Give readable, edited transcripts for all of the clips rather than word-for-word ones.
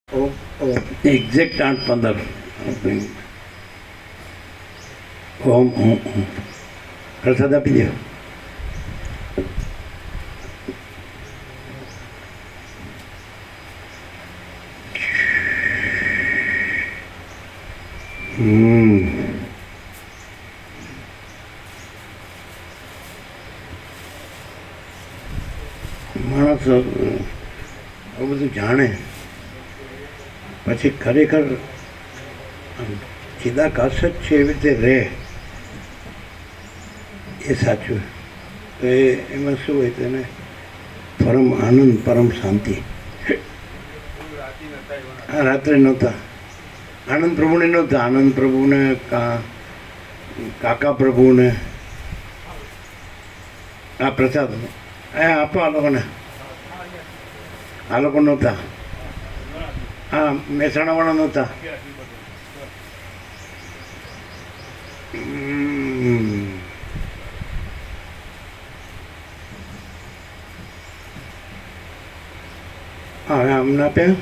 Exact 8:15 ઓમ ઓમ પ્રસાદ આપી દો. માણસ આવું બધું જાણે પછી ખરેખર ચિદાકાશ જ છે એવી રીતે રહે એ સાચું. તો એમાં શું હોય તેને પરમ આનંદ પરમ શાંતિ. હા, રાત્રે નહોતા આનંદ પ્રભુને નહોતા. આનંદ પ્રભુને કાકા પ્રભુને આ પ્રસાદ આપો આ લોકોને. આ લોકો નહોતા. હા, મહેસાણાવાળા નહોતા. હા, હવે અમને આપ્યા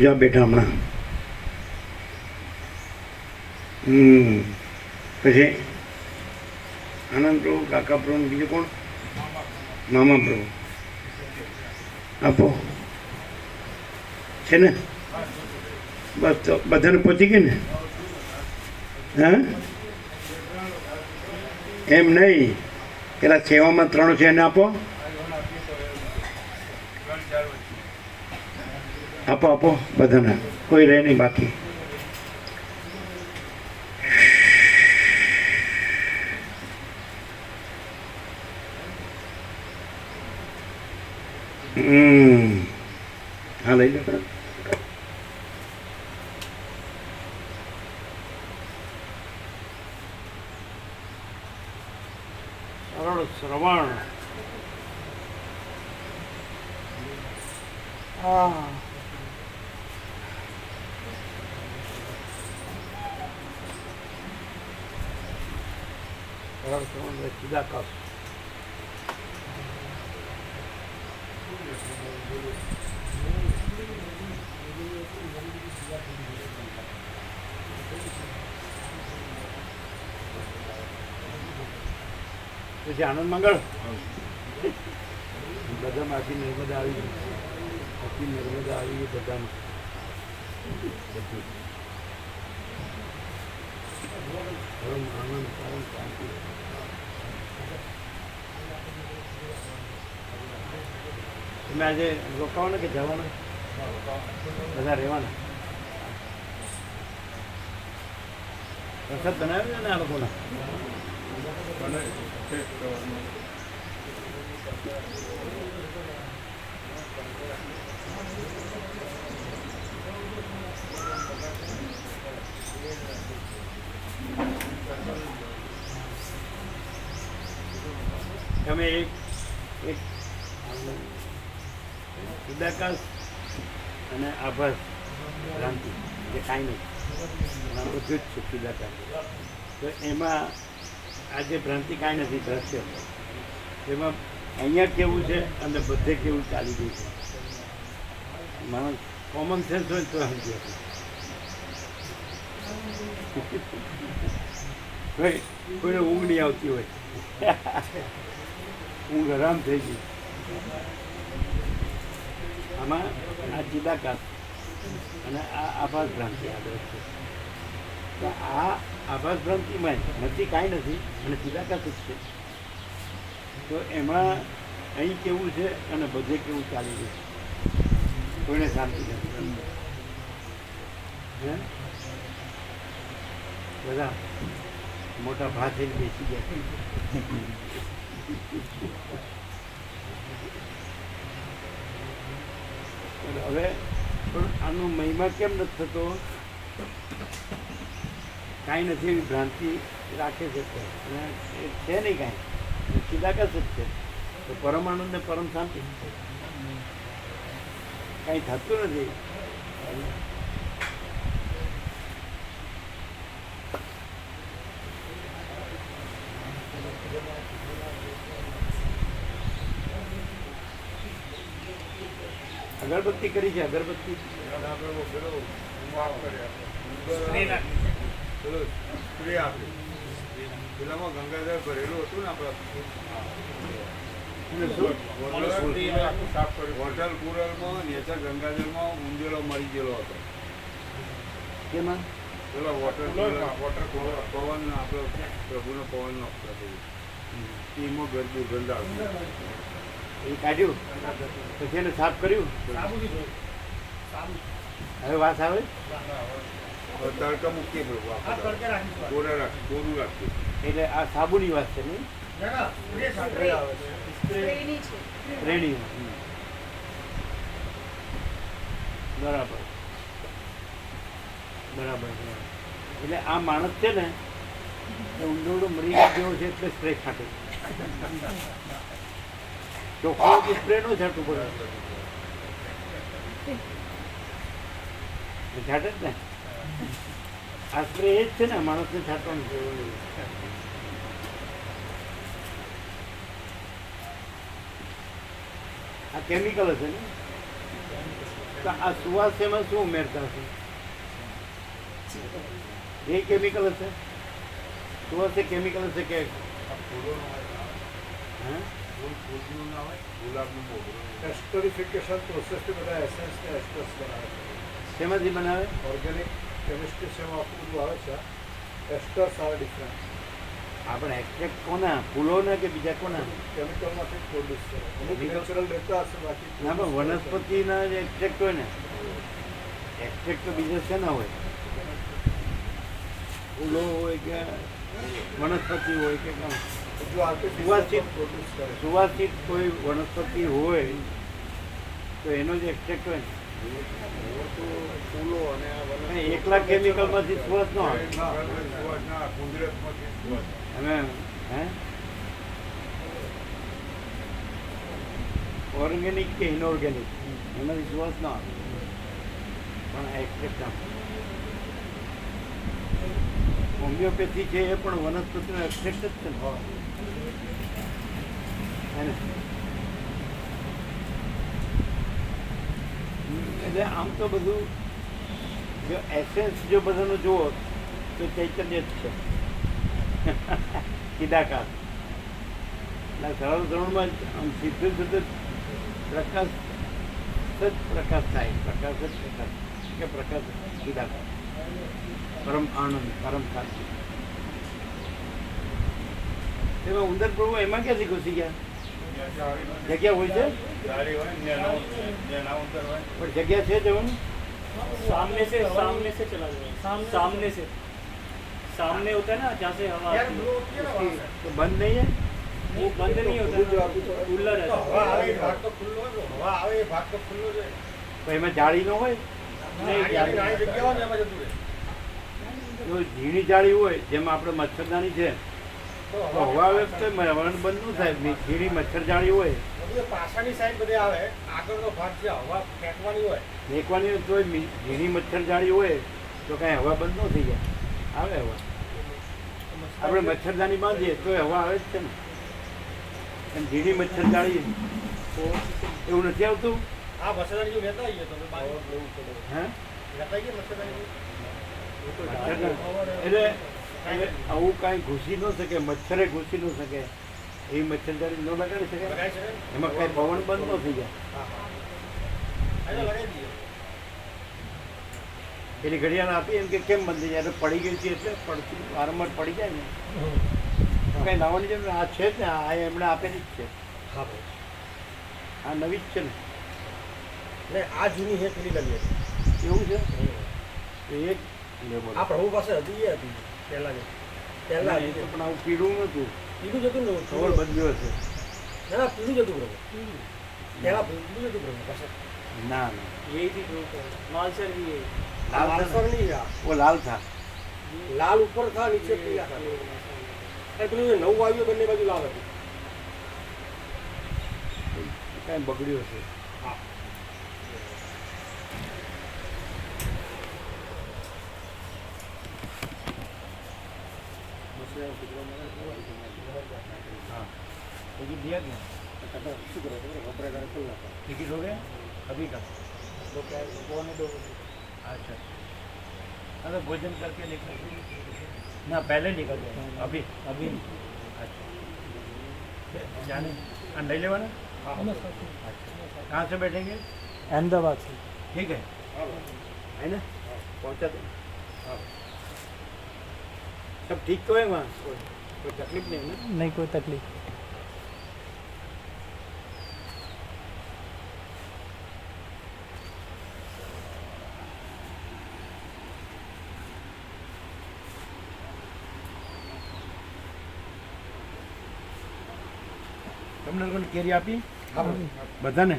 જ્યાં બેઠા હમણાં. પછી આનંદ પ્રભુ, કાકા પ્રભુ, બીજું કોણ? મામા પ્રભુ. આપો છે ને? બસ તો બધાને પહોંચી ગઈ ને? હા, એમ નહીં, પેલા સેવામાં 3 છે એને આપો. આપો આપો બધાને, કોઈ રહે નહીં બાકી. હા, લઈ લો. સરળ શ્રવણ. સરળ શ્રવણ ચિદાકાશ. પછી આનંદ મંગળ બધામાં આખી નર્મદા આવી ગઈ. આખી નર્મદા આવી ગઈ બધામાં. બધું પરમ આનંદ પરમ શાંતિ. તમે આજે રોકાવાના કે જવાના? બધા રહેવાના. પ્રસાદ બનાવ્યો છે ને આ લોકોના? તમે એક ચિદાકાશ અને આભાસ ભ્રાંતિ જે કાંઈ નહીં બધું જ છે ચિદાકાશ. તો એમાં આજે ભ્રાંતિ કાંઈ નથી, દ્રશ્ય. એમાં અહીંયા કેવું છે અને બધે કેવું ચાલી ગયું છે. માણસ કોમન સેન્સ હોય તો સમજી શકે. કોઈને ઊંઘ નહીં આવતી હોય, ઊંઘ આરામ થઈ ગઈ. આમાં આ ચિદાકાશ અને આ આભાસ ભ્રાંતિ આગળ છે. તો આ આભાસ ભ્રાંતિમાં નથી, કાંઈ નથી, અને ચિદાકાશ જ છે. તો એમાં અહીં કેવું છે અને બધે કેવું ચાલી રહ્યું છે, કોઈને શાંતિ નથી. બધા મોટા ભાત થઈને બેસી ગયા. હવે પણ આનો મહિમા કેમ નથી થતો? કાંઈ નથી એવી ભ્રાંતિ રાખે છે અને એ છે નહીં કાંઈ, ચિદાકાશ જ છે. તો પરમાનંદ ને પરમ શાંતિ કાંઈ થતું નથી. અગરબત્તી કરી છે, અગરબત્તી પેલામાં ગંગાધર ભરેલું હતું ને આપણે હોટલ કુરલમાં નેચર ગંગાધરમાં ઊંધેલો મરી ગયેલો હતો. કેમાં પેલો વોટર પવન આપણો પ્રભુનો પવનનો એમાં દુર્ગંધ આવતી એ કાઢ્યું પછી એને સાફ કર્યું. હવે વાત આવે તડકા મૂકીએ કોરું રાખીએ એટલે આ સાબુની વાત છે નહીં શ્રેણી. બરાબર બરાબર. એટલે આ માણસ છે ને એ ઊંડોડો મરી જેવો છે એટલે સ્પ્રે છાંટે. ચોખ્ખો સ્પ્રે નો છાંટવું પડે, છાંટે જ ને. આ સ્પ્રે એ જ છે ને માણસને છાંટવાનું છે. આ કેમિકલ હશે ને. તો આ સુવાસ એમાં શું ઉમેરતા હશે? એ કેમિકલ હશે. સુવાસ એ કેમિકલ હશે કે એસ્ટરિફિકેશન પ્રોસેસથી બધા એસેન્સને એસ્ટર્સ બનાવે છે. શેમાંથી બનાવે? ઓર્ગેનિક કેમિસ્ટ્રી શેમાં ફૂલ આવે છે. Esters R different. આપણે એક્સટ્રેક્ટ કોના? ફૂલોના કે બીજા કોના? કેમિકલમાંથી પ્રોડ્યુસ કરે. અમુક નેચરલ રહેતા હશે બાકી. ના પણ વનસ્પતિના જે એક્સટ્રેક્ટ હોય ને, એક્સટ્રેક્ટ તો બીજા શેના હોય? ફૂલો હોય કે વનસ્પતિ હોય કે સુવાસિત કોઈ વનસ્પતિ હોય તો એનો જે એક્સટ્રેક્ટ હોય ને એકલા કેમિકલમાંથી સુવાસ ન આવે. અમે ઓર્ગેનિક કે ઇનઓર્ગેનિક એમાંથી સુવાસ ન આવે પણ એક્સટ્રેક્ટ આવે. હોમિયોપેથી છે એ પણ વનસ્પતિનો એક્સટ્રેક્ટ જ છે ને. એટલે આમ તો બધું જો એસેન્સ જો બધાનું જુઓ તો ચૈતન્ય જ છે. કીદાકાર એટલે સરળ ધોરણમાં આમ સીધું સીધું પ્રકાશ જ પ્રકાશ થાય. પ્રકાશ જ પ્રકાશ કે પ્રકાશ કીદાકાર પરમ આનંદ પરમ શાંતિ. એમાં ઉંદર પ્રભુ એમાં ક્યાંથી ઘૂસી ગયા? જગ્યા હોય છે પણ જગ્યા છે જવાનું. सामने से चला जाए, सामने होता है ना जहाँ से हवा आती है, तो बंद नहीं है. वो बंद नहीं होता, खुला रहता તો એમાં જાળી ન હોય? જો ઝીણી જાળી હોય જેમાં આપણે મચ્છરદાની છે તો હવા આવે તો વરણ બંધ ન થાય. ઝીણી મચ્છર જાળી હોય પાછળની સાઈડ બધે આવે, આગળનો ભાગ જે હવા ફેંકવાની હોય ફેંકવાની હોય તો ઝીણી મચ્છર જાળી હોય તો કાંઈ હવા બંધ ન થઈ જાય. આવે હવા. આપણે મચ્છરદાની બાંધીએ તો હવા આવે જ છે ને. એમ ઝીણી મચ્છર જાળી એવું નથી આવતું. આ મચ્છરદાની જો લેતા આવીએ તો હે લેતા આવીએ મચ્છરદાની. એટલે આવું કાંઈ ઘૂસી ન શકે, મચ્છરે ઘૂસી ન શકે એવી મચ્છરદારી ન લગાડી શકે. એમાં કાંઈ પવન બંધ ન થઈ જાય. એની ઘડિયાળ આપી એમ કે કેમ બંધ થઈ જાય? પડી ગઈ છે એટલે પડતી વારંવાર પડી જાય ને. કાંઈ લાવવાની જરૂર. આ છે જ ને, આ એમણે આપેલી જ છે. હા ભાઈ, આ નવી જ છે ને. એટલે આ જૂની હે પેલી નવી હતી એવું છે તો એ જ લેવો. આ પ્રભુ પાસે હતી એ હતી પહેલા પણ આવું પીળું નહોતું. પીલું જતું ને ખબર બદલ્યો હશે. ના ના પીલું જતું પ્રભુ પહેલા પીલું જતું પ્રભુ પાસે. ના ના यही थी ग्रुप मालसर भी है, લાલ માલસર था નહીં वो लाल था. લાલ ઉપર થા નીચે પીલા થા. પેલું જે નવું આવ્યું બંને બાજુ લાલ હતી. કાંઈ બગડ્યો છે. હા हाँ टिकट दिया क्या? શું કરો વપરાય ખુલ્લા टिकट हो गया? अभी का दोपहर 1:45 बजे। अच्छा अरे भोजन करके निकल ना पहले निकल जाए अभी अभी अच्छा जाने ले लेवाना अच्छा कहाँ से बैठेंगे अहमदाबाद से। ठीक है है ना पहुँचा दो सब ठीक तो है वहाँ कोई तकलीफ नहीं है ना नहीं कोई तकलीफ। તમને લોકોને કેરી આપી બધાને